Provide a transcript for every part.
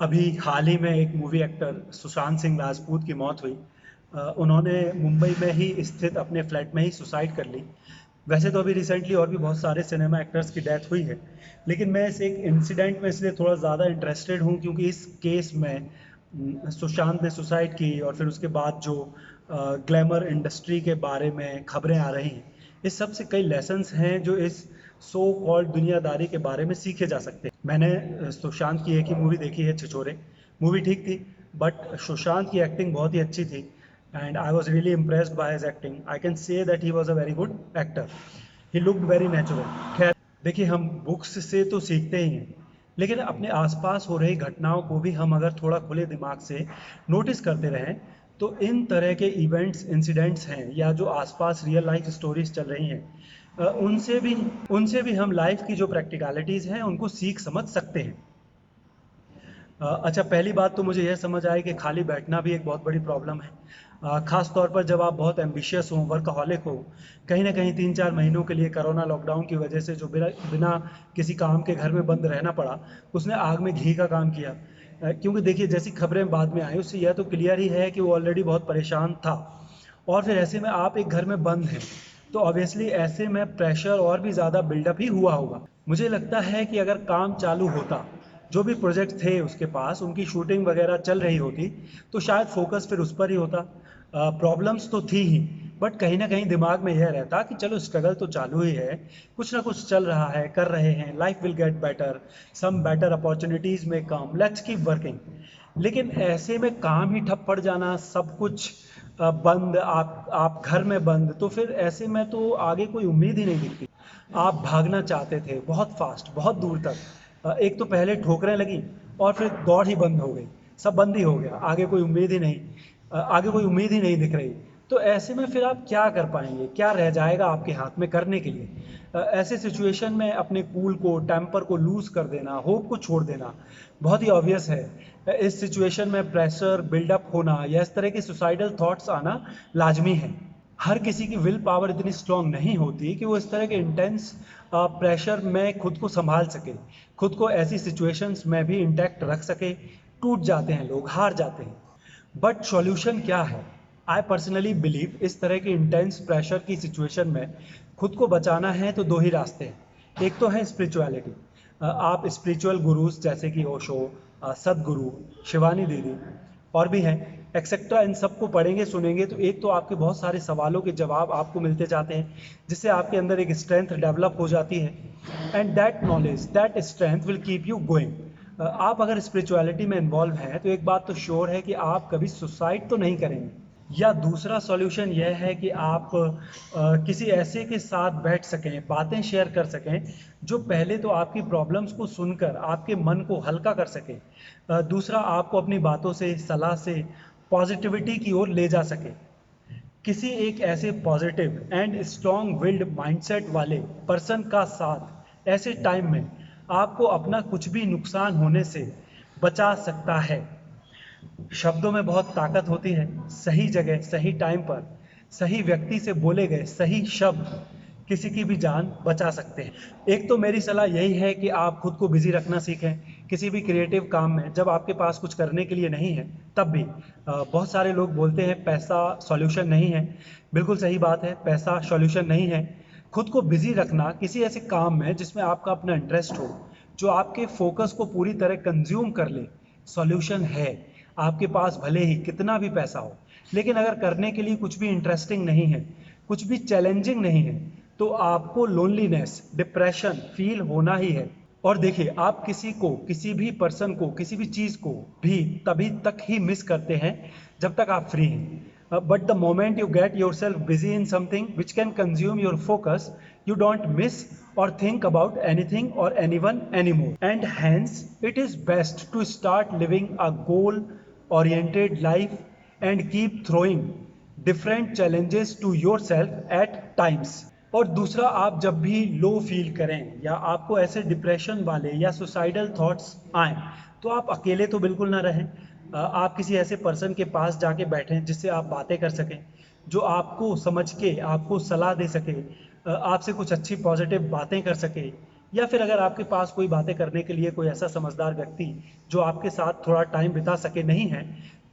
अभी हाल ही में एक मूवी एक्टर सुशांत सिंह राजपूत की मौत हुई। उन्होंने मुंबई में ही स्थित अपने फ्लैट में ही सुसाइड कर ली। वैसे तो अभी रिसेंटली और भी बहुत सारे सिनेमा एक्टर्स की डेथ हुई है, लेकिन मैं इस एक इंसिडेंट में इसलिए थोड़ा ज़्यादा इंटरेस्टेड हूँ क्योंकि इस केस में सुशांत ने सुसाइड की और फिर उसके बाद जो ग्लैमर इंडस्ट्री के बारे में खबरें आ रही हैं, इस सब से कई लेसन्स हैं जो इस सो कॉल्ड दुनियादारी के बारे में सीखे जा सकते हैं। मैंने सुशांत की एक ही मूवी देखी है, छिछोरे। मूवी ठीक थी, बट सुशांत की एक्टिंग बहुत ही अच्छी थी and I was really impressed by his acting. I can say that he was a very good actor. He looked very natural. खैर, देखिए, हम बुक्स से तो सीखते ही हैं, लेकिन अपने आसपास हो रही घटनाओं को भी हम अगर थोड़ा खुले दिमाग से नोटिस करते रहें, तो इन तरह के इवेंट्स, इंसिडेंट्स हैं या जो आसपास रियल लाइफ स्टोरीज चल रही हैं, उनसे भी हम लाइफ की जो प्रैक्टिकलिटीज़ हैं उनको सीख समझ सकते हैं। अच्छा, पहली बात तो मुझे यह समझ आई कि खाली बैठना भी एक बहुत बड़ी प्रॉब्लम है। ख़ास तौर पर जब आप बहुत एम्बिशियस हों, वर्कaholic हो, कहीं न कहीं 3-4 महीनों के लिए कोरोना लॉकडाउन की वजह से जो बिना बिना किसी काम के घर में बंद रहना पड़ा, उसने आग में घी का काम किया। क्योंकि देखिए, जैसी खबरें बाद में आई उससे यह तो क्लियर ही है कि वो ऑलरेडी बहुत परेशान था, और फिर ऐसे में आप एक घर में बंद हैं, तो ऑब्वियसली ऐसे में प्रेशर और भी ज़्यादा बिल्डअप ही हुआ होगा। मुझे लगता है कि अगर काम चालू होता, जो भी प्रोजेक्ट थे उसके पास, उनकी शूटिंग वगैरह चल रही होती, तो शायद फोकस फिर उस पर ही होता। प्रॉब्लम्स तो थी ही, बट कहीं ना कहीं दिमाग में यह रहता कि चलो, स्ट्रगल तो चालू ही है, कुछ ना कुछ चल रहा है, कर रहे हैं, life will get better, some better opportunities में कम, लेट्स कीप वर्किंग। लेकिन ऐसे में काम ही ठप पड़ जाना, सब कुछ बंद, आप घर में बंद, तो फिर ऐसे में तो आगे कोई उम्मीद ही नहीं दिखती। आप भागना चाहते थे बहुत फास्ट, बहुत दूर तक। एक तो पहले ठोकरें लगी और फिर दौड़ ही बंद हो गई, सब बंद ही हो गया, आगे कोई उम्मीद ही नहीं। आगे कोई उम्मीद ही नहीं दिख रही। तो ऐसे में फिर आप क्या कर पाएंगे, क्या रह जाएगा आपके हाथ में करने के लिए? ऐसे सिचुएशन में अपने कूल को, टेम्पर को लूज कर देना, होप को छोड़ देना बहुत ही ऑब्वियस है। इस सिचुएशन में प्रेशर बिल्डअप होना या इस तरह के सुसाइडल थॉट्स आना लाजमी है। हर किसी की विल पावर इतनी स्ट्रांग नहीं होती कि वो इस तरह के इंटेंस प्रेशर में खुद को संभाल सके, खुद को ऐसी सिचुएशंस में भी इंटैक्ट रख सके। टूट जाते हैं लोग, हार जाते हैं। बट सॉल्यूशन क्या है? आई पर्सनली बिलीव इस तरह के इंटेंस प्रेशर की सिचुएशन में खुद को बचाना है तो दो ही रास्ते हैं। एक तो है स्पिरिचुअलिटी। आप स्पिरिचुअल गुरुज जैसे कि ओशो, सदगुरु, शिवानी दीदी और भी हैं, एक्सेट्रा, इन सबको पढ़ेंगे, सुनेंगे, तो एक तो आपके बहुत सारे सवालों के जवाब आपको मिलते जाते हैं, जिससे आपके अंदर एक स्ट्रेंथ डेवलप हो जाती है। And that knowledge, that strength will keep you going. आप अगर स्पिरिचुअलिटी में इन्वॉल्व हैं तो एक बात तो श्योर है कि आप कभी सुसाइड तो नहीं करेंगे। या दूसरा सॉल्यूशन यह है कि आप किसी ऐसे के साथ बैठ सकें, बातें शेयर कर सकें, जो पहले तो आपकी प्रॉब्लम्स को सुनकर आपके मन को हल्का कर सके, दूसरा आपको अपनी बातों से, सलाह से पॉजिटिविटी की ओर ले जा सके। किसी एक ऐसे positive and strong willed mindset वाले पर्सन का साथ ऐसे टाइम में आपको अपना कुछ भी नुकसान होने से बचा सकता है। शब्दों में बहुत ताकत होती है। सही जगह, सही टाइम पर, सही व्यक्ति से बोले गए सही शब्द किसी की भी जान बचा सकते हैं। एक तो मेरी सलाह यही है कि आप खुद को बिजी रखना सीखें किसी भी क्रिएटिव काम में। जब आपके पास कुछ करने के लिए नहीं है, तब भी बहुत सारे लोग बोलते हैं पैसा सॉल्यूशन नहीं है। बिल्कुल सही बात है, पैसा सॉल्यूशन नहीं है। खुद को बिजी रखना किसी ऐसे काम में जिसमें आपका अपना इंटरेस्ट हो, जो आपके फोकस को पूरी तरह कंज्यूम कर ले, सॉल्यूशन है। आपके पास भले ही कितना भी पैसा हो, लेकिन अगर करने के लिए कुछ भी इंटरेस्टिंग नहीं है, कुछ भी चैलेंजिंग नहीं है, तो आपको लोनलीनेस, डिप्रेशन फील होना ही है। और देखिए, आप किसी को, किसी भी पर्सन को, किसी भी चीज़ को भी तभी तक ही मिस करते हैं जब तक आप फ्री हैं। But the moment you get your self busy in something which can consume your focus, you don't miss or think about anything or anyone anymore. And hence, it is best to start living a goal oriented life and keep throwing different challenges to yourself at times. और दूसरा, आप जब भी low feel करें या आपको ऐसे depression वाले या सुसाइडल थॉट्स आए, तो आप अकेले तो बिल्कुल ना रहें। आप किसी ऐसे पर्सन के पास जाके बैठें जिससे आप बातें कर सकें, जो आपको समझ के आपको सलाह दे सके, आपसे कुछ अच्छी पॉजिटिव बातें कर सके, या फिर अगर आपके पास कोई बातें करने के लिए कोई ऐसा समझदार व्यक्ति जो आपके साथ थोड़ा टाइम बिता सके नहीं है,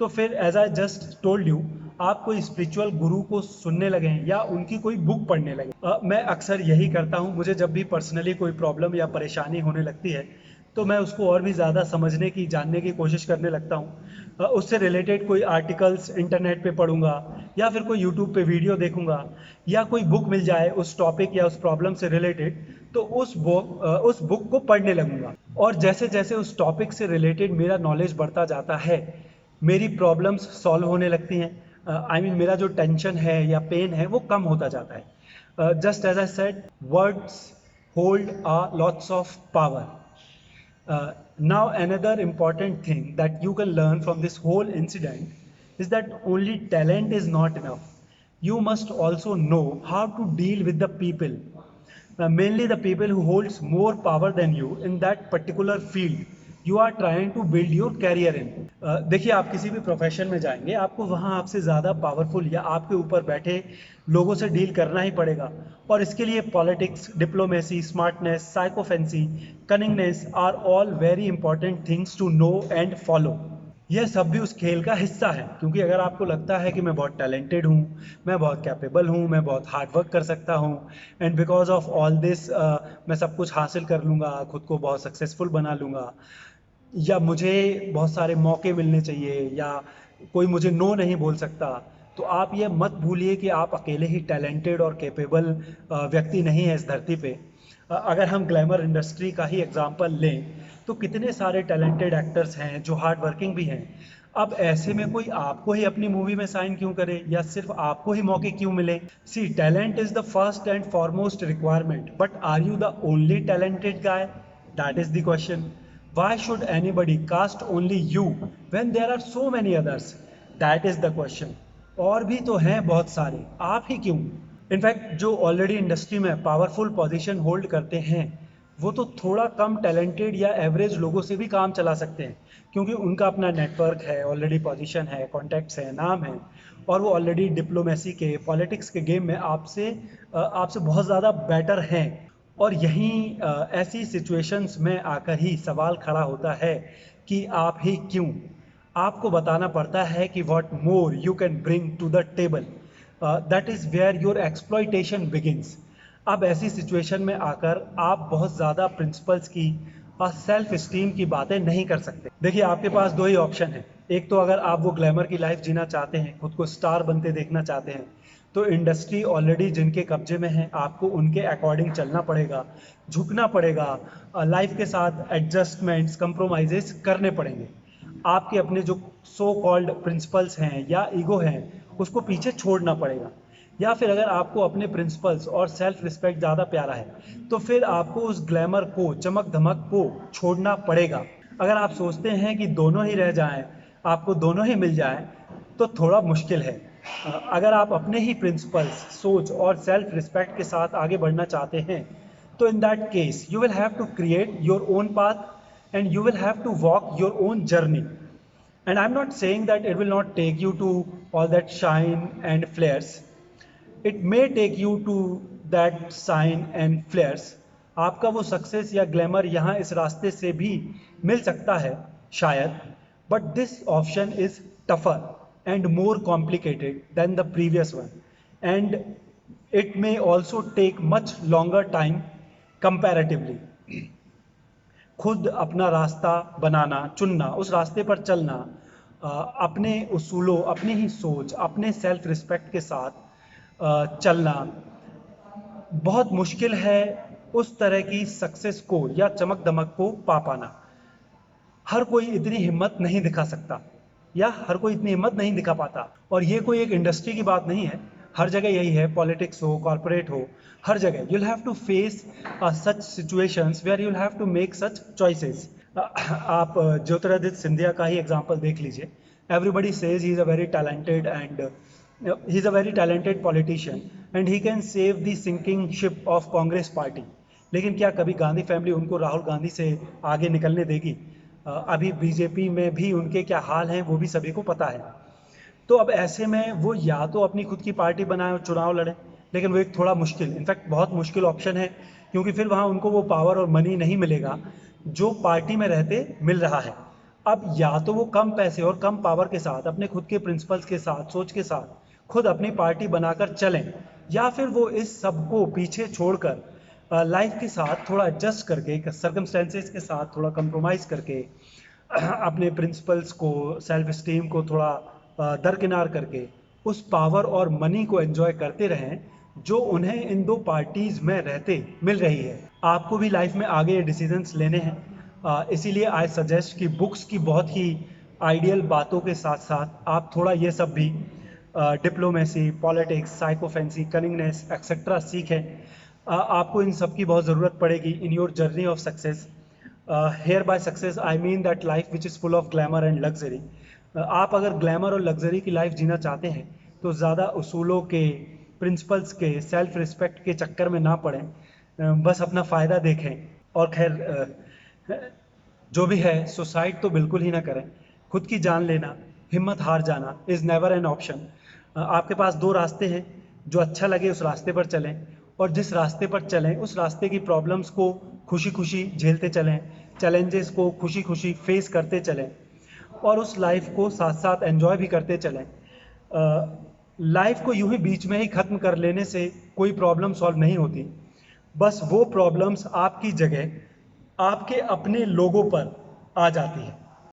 तो फिर as I just told you, आप कोई स्पिरिचुअल गुरु को सुनने लगें या उनकी कोई बुक पढ़ने लगें। मैं अक्सर यही करता हूँ। मुझे जब भी पर्सनली कोई प्रॉब्लम या परेशानी होने लगती है तो मैं उसको और भी ज़्यादा समझने की, जानने की कोशिश करने लगता हूँ। उससे रिलेटेड कोई आर्टिकल्स इंटरनेट पे पढ़ूंगा या फिर कोई यूट्यूब पे वीडियो देखूंगा या कोई बुक मिल जाए उस टॉपिक या उस प्रॉब्लम से रिलेटेड, तो उस बुक को पढ़ने लगूंगा। और जैसे जैसे उस टॉपिक से रिलेटेड मेरा नॉलेज बढ़ता जाता है, मेरी प्रॉब्लम्स सॉल्व होने लगती हैं। आई मीन मेरा जो टेंशन है या पेन है वो कम होता जाता है। Just as I said, words hold a lots of power. Now another important thing that you can learn from this whole incident is that only talent is not enough. You must also know how to deal with the people, mainly the people who holds more power than you in that particular field you are trying to build your career in. देखिए, आप किसी भी profession में जाएंगे, आपको वहाँ आपसे ज़्यादा पावरफुल या आपके ऊपर बैठे लोगों से डील करना ही पड़ेगा। और इसके लिए politics, diplomacy, smartness, sycophancy, cunningness are all very important things to know and follow. यह सब भी उस खेल का हिस्सा है, क्योंकि अगर आपको लगता है कि मैं बहुत टैलेंटेड हूँ, मैं बहुत कैपेबल हूँ, मैं बहुत हार्ड वर्क कर सकता हूँ and because of all this मैं सब कुछ हासिल कर लूँगा, खुद को बहुत सक्सेसफुल बना लूँगा, या मुझे बहुत सारे मौके मिलने चाहिए, या कोई मुझे नो नहीं बोल सकता, तो आप ये मत भूलिए कि आप अकेले ही टैलेंटेड और कैपेबल व्यक्ति नहीं है इस धरती पे। अगर हम ग्लैमर इंडस्ट्री का ही एग्जांपल लें तो कितने सारे टैलेंटेड एक्टर्स हैं जो हार्ड वर्किंग भी हैं। अब ऐसे में कोई आपको ही अपनी मूवी में साइन क्यों करे, या सिर्फ आपको ही मौके क्यों मिले? See, talent is the first and foremost requirement, but are you the only talented guy? That is the question. Why should anybody cast only you when there are so many others? That is the question. और भी तो हैं बहुत सारे, आप ही क्यों? In fact जो already industry में पावरफुल पोजीशन होल्ड करते हैं, वो तो थोड़ा कम टैलेंटेड या एवरेज लोगों से भी काम चला सकते हैं, क्योंकि उनका अपना नेटवर्क है, ऑलरेडी पोजीशन है, कॉन्टैक्ट्स हैं, नाम है, और वो ऑलरेडी डिप्लोमेसी के, पॉलिटिक्स के गेम में आपसे बहुत ज़्यादा बेटर हैं। और यहीं ऐसी सिचुएशंस में आकर ही सवाल खड़ा होता है कि आप ही क्यों? आपको बताना पड़ता है कि what more you can bring to the table, that is where your exploitation begins. अब ऐसी सिचुएशन में आकर आप बहुत ज़्यादा प्रिंसिपल्स की और सेल्फ स्टीम की बातें नहीं कर सकते। देखिए, आपके पास दो ही ऑप्शन है। एक तो अगर आप वो ग्लैमर की लाइफ जीना चाहते हैं, खुद को स्टार बनते देखना चाहते हैं, तो इंडस्ट्री ऑलरेडी जिनके कब्जे में है, आपको उनके अकॉर्डिंग चलना पड़ेगा, झुकना पड़ेगा, लाइफ के साथ एडजस्टमेंट्स, कंप्रोमाइजेस करने पड़ेंगे। आपके अपने जो सो कॉल्ड प्रिंसिपल्स हैं या ईगो हैं, उसको पीछे छोड़ना पड़ेगा। या फिर अगर आपको अपने प्रिंसिपल्स और सेल्फ रिस्पेक्ट ज़्यादा प्यारा है, तो फिर आपको उस ग्लैमर को, चमक धमक को छोड़ना पड़ेगा। अगर आप सोचते हैं कि दोनों ही रह जाएं, आपको दोनों ही मिल जाएं, तो थोड़ा मुश्किल है। अगर आप अपने ही प्रिंसिपल्स, सोच और सेल्फ रिस्पेक्ट के साथ आगे बढ़ना चाहते हैं, तो in that case you will have to create your own path and you will have to walk your own journey. And I'm not saying that it will not take you to all that shine and flares. It may take you to that shine and flares. आपका वो success या glamour यहाँ इस रास्ते से भी मिल सकता है शायद, but this option is tougher and more complicated than the previous one, and it may also take much longer time comparatively. खुद अपना रास्ता बनाना, चुनना, उस रास्ते पर चलना, अपने उसूलों, अपनी ही सोच, अपने सेल्फ रिस्पेक्ट के साथ चलना बहुत मुश्किल है। उस तरह की सक्सेस को या चमक दमक को पा पाना हर कोई इतनी हिम्मत नहीं दिखा सकता, या हर कोई इतनी हिम्मत नहीं दिखा पाता। और ये कोई एक इंडस्ट्री की बात नहीं है, हर जगह यही है, पॉलिटिक्स हो, कॉर्पोरेट हो, हर जगह you'll have to face such situations where you'll have to make such choices. आप ज्योतिरादित्य सिंधिया का ही एग्जांपल देख लीजिए. Everybody says he is a very talented and he is a very talented politician and he can save the sinking ship of Congress party. लेकिन क्या कभी Gandhi family उनको राहुल गांधी से आगे निकलने देगी? अभी बीजेपी में भी उनके क्या हाल हैं वो भी सभी को पता है। तो अब ऐसे में वो या तो अपनी खुद की पार्टी बनाए और चुनाव लड़े, लेकिन वो एक थोड़ा मुश्किल, इनफैक्ट बहुत मुश्किल ऑप्शन है, क्योंकि फिर वहाँ उनको वो पावर और मनी नहीं मिलेगा जो पार्टी में रहते मिल रहा है। अब या तो वो कम पैसे और कम पावर के साथ, अपने खुद के प्रिंसिपल्स के साथ, सोच के साथ खुद अपनी पार्टी बनाकर चलें, या फिर वो इस सब को पीछे छोड़कर लाइफ के साथ थोड़ा एडजस्ट करके, सर्कमस्टेंसेस के साथ थोड़ा कंप्रोमाइज़ करके, अपने प्रिंसिपल्स को, सेल्फ स्टीम को थोड़ा दरकिनार करके उस पावर और मनी को एंजॉय करते रहें जो उन्हें इन दो पार्टीज में रहते मिल रही है। आपको भी लाइफ में आगे ये डिसीजंस लेने हैं, इसीलिए आई सजेस्ट कि बुक्स की बहुत ही आइडियल बातों के साथ साथ आप थोड़ा ये सब भी diplomacy, politics, sycophancy, cunningness etcetera सीखें। आपको इन सब की बहुत ज़रूरत पड़ेगी in your journey of success. Here by success I mean that life which is full of glamour and luxury. आप अगर ग्लैमर और लग्जरी की लाइफ जीना चाहते हैं तो ज़्यादा उसूलों के, प्रिंसिपल्स के, सेल्फ रिस्पेक्ट के चक्कर में ना पड़ें, बस अपना फ़ायदा देखें। और खैर जो भी है, सुसाइड तो बिल्कुल ही ना करें। खुद की जान लेना, हिम्मत हार जाना इज़ नेवर एन ऑप्शन। आपके पास दो रास्ते हैं, जो अच्छा लगे उस रास्ते पर चलें, और जिस रास्ते पर चलें उस रास्ते की प्रॉब्लम्स को खुशी खुशी झेलते चलें, चैलेंजेस को खुशी खुशी फेस करते चलें, और उस लाइफ को साथ साथ एंजॉय भी करते चलें। लाइफ को यूं ही बीच में ही ख़त्म कर लेने से कोई प्रॉब्लम सॉल्व नहीं होती। बस वो प्रॉब्लम्स आपकी जगह आपके अपने लोगों पर आ जाती है।